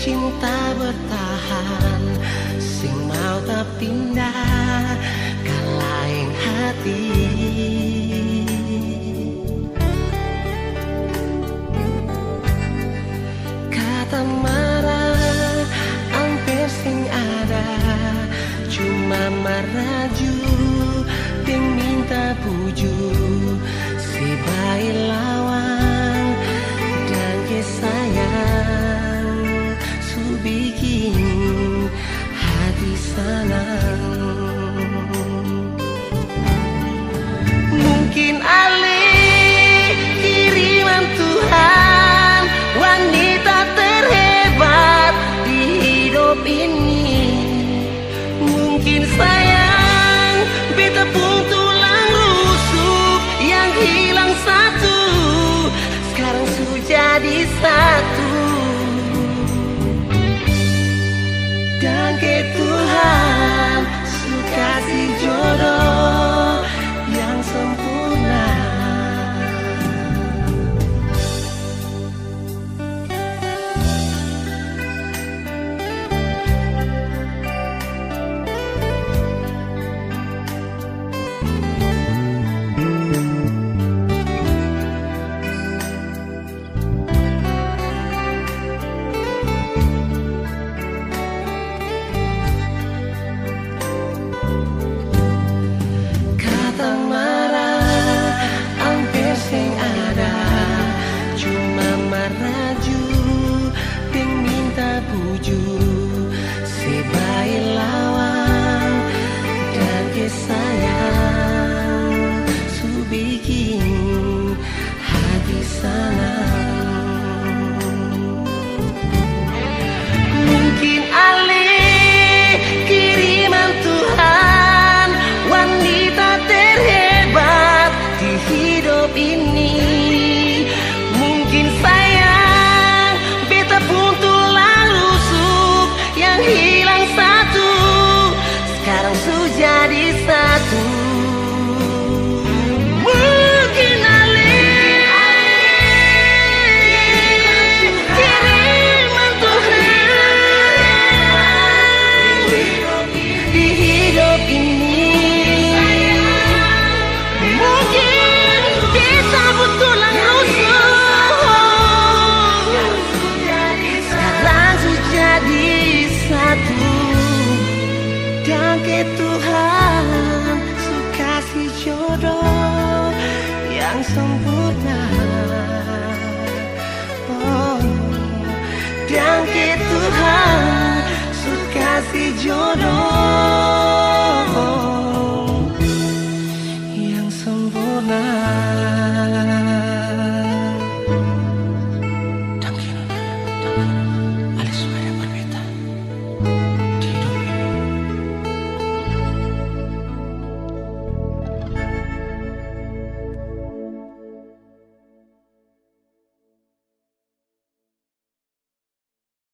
cinta bertahan, sing mau tak pindah ke lain hati. Kata marah hampir sing ada, cuma meraju ding minta puju, si baik lawang dan kesayang su bikin hati senang. Mungkin alih kiriman Tuhan, wanita terhebat di hidup ini. Mungkin sayang beta pun tulang rusuk yang hilang satu, sekarang sudah jadi satu. Dan ke Tuhan su kasih jodoh yang sempurna. Mungkin alih kiriman Tuhan, wanita terhebat di hidup ini. Mungkin sayang beta pun tulang rusuk yang hilang satu, sekarang sudah jadi satu. Dan ke Tuhan su kasih jodoh yang sempurna. Oh, dan ke Tuhan su kasih jodoh yang sempurna.